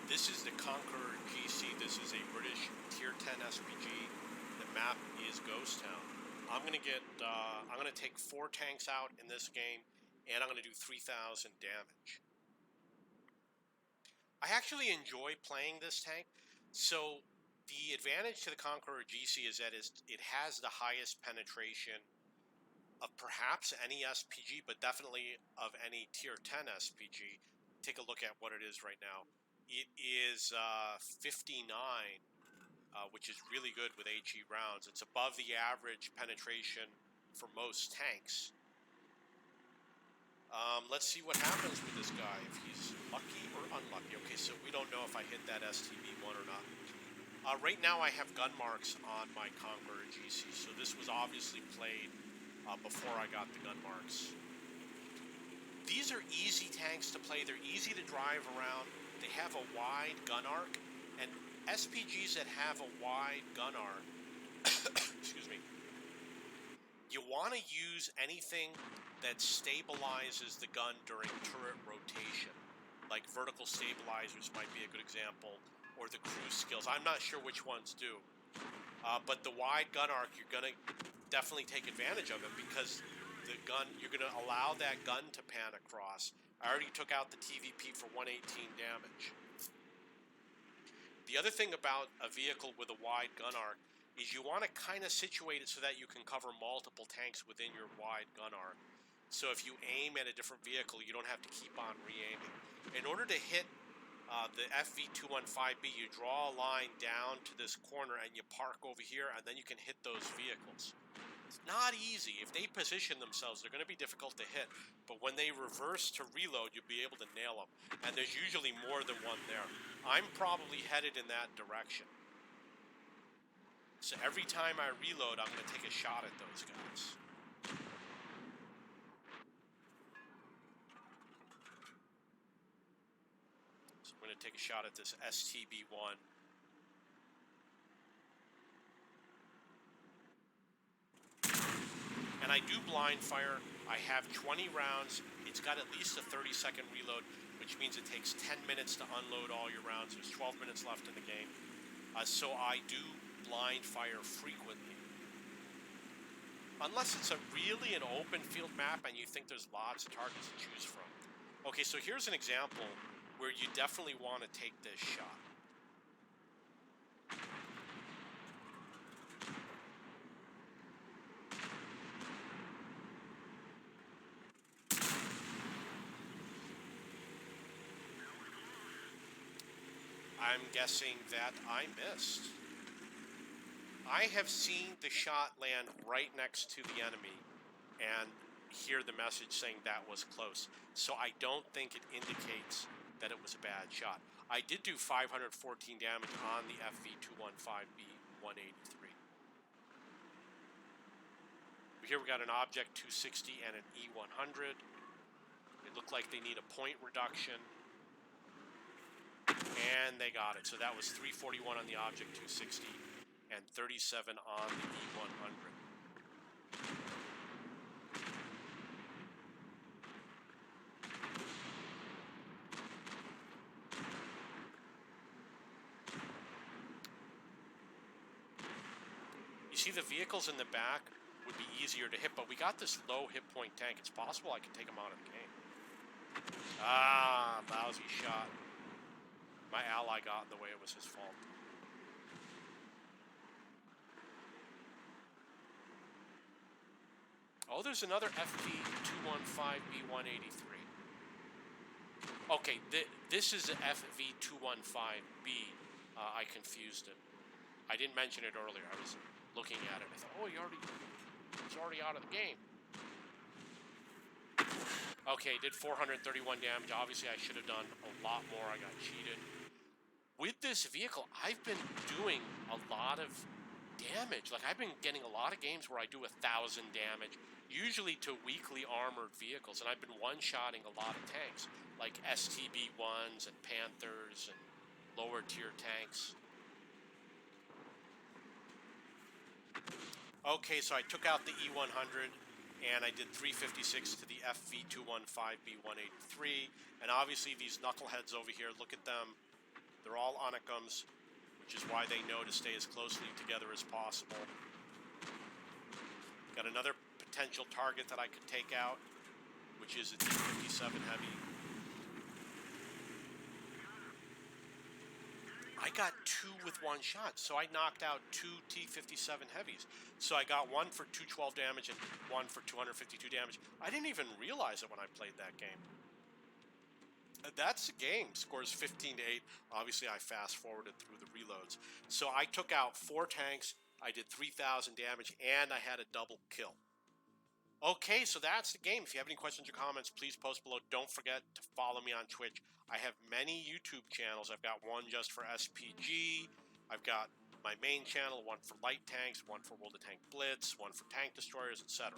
This is the Conqueror GC. This is a British Tier 10 SPG. The map is Ghost Town. I'm gonna take 4 tanks out in this game, and I'm gonna do 3,000 damage. I actually enjoy playing this tank. So the advantage to the Conqueror GC is that it has the highest penetration of perhaps any SPG, but definitely of any Tier 10 SPG. Take a look at what it is right now. It is 59, which is really good with HE rounds. It's above the average penetration for most tanks. Let's see what happens with this guy, if he's lucky or unlucky. Okay, so we don't know if I hit that STB1 or not. Right now I have gun marks on my Conqueror GC, so this was obviously played before I got the gun marks. These are easy tanks to play. They're easy to drive around. They have a wide gun arc, and SPGs that have a wide gun arc, excuse me, you want to use anything that stabilizes the gun during turret rotation, like vertical stabilizers might be a good example, or the cruise skills. I'm not sure which ones do, but the wide gun arc, you're going to definitely take advantage of it because the gun, you're going to allow that gun to pan across. I already took out the TVP for 118 damage. The other thing about a vehicle with a wide gun arc is you want to kind of situate it so that you can cover multiple tanks within your wide gun arc. So if you aim at a different vehicle, you don't have to keep on re-aiming. In order to hit the FV215B, you draw a line down to this corner and you park over here, and then you can hit those vehicles. It's not easy. If they position themselves, they're going to be difficult to hit. But when they reverse to reload, you'll be able to nail them. And there's usually more than one there. I'm probably headed in that direction. So every time I reload, I'm going to take a shot at those guys. So I'm going to take a shot at this STB1. And I do blind fire. I have 20 rounds. It's got at least a 30-second reload, which means it takes 10 minutes to unload all your rounds. There's 12 minutes left in the game. So I do blind fire frequently. Unless it's really an open field map and you think there's lots of targets to choose from. Okay, so here's an example where you definitely want to take this shot. I'm guessing that I missed. I have seen the shot land right next to the enemy and hear the message saying that was close. So I don't think it indicates that it was a bad shot. I did do 514 damage on the FV215B 183. Here we got an Object 260 and an E100. It looked like they need a point reduction. And they got it. So that was 341 on the Object 260 and 37 on the E100. You see the vehicles in the back would be easier to hit, but we got this low hit point tank. It's possible I could take them out of the game. Ah, lousy shot. My ally got in the way. It was his fault. Oh, there's another FV215B183. Okay, this is the FV215B. I confused it. I didn't mention it earlier. I was looking at it. I thought, oh, he's already out of the game. Okay, did 431 damage. Obviously, I should have done a lot more. I got cheated. With this vehicle, I've been doing a lot of damage. Like, I've been getting a lot of games where I do 1,000 damage, usually to weakly armored vehicles, and I've been one-shotting a lot of tanks, like STB-1s and Panthers and lower-tier tanks. Okay, so I took out the E100, and I did 356 to the FV215B183, and obviously these knuckleheads over here, look at them. They're all Unicums, which is why they know to stay as closely together as possible. Got another potential target that I could take out, which is a T-57 Heavy. I got 2 with 1 shot, so I knocked out 2 T-57 Heavies. So I got 1 for 212 damage and 1 for 252 damage. I didn't even realize it when I played that game. That's the game. Scores 15-8. Obviously, I fast-forwarded through the reloads. So I took out 4 tanks, I did 3,000 damage, and I had a double kill. Okay, so that's the game. If you have any questions or comments, please post below. Don't forget to follow me on Twitch. I have many YouTube channels. I've got one just for SPG. I've got my main channel, one for light tanks, one for World of Tank Blitz, one for tank destroyers, etc.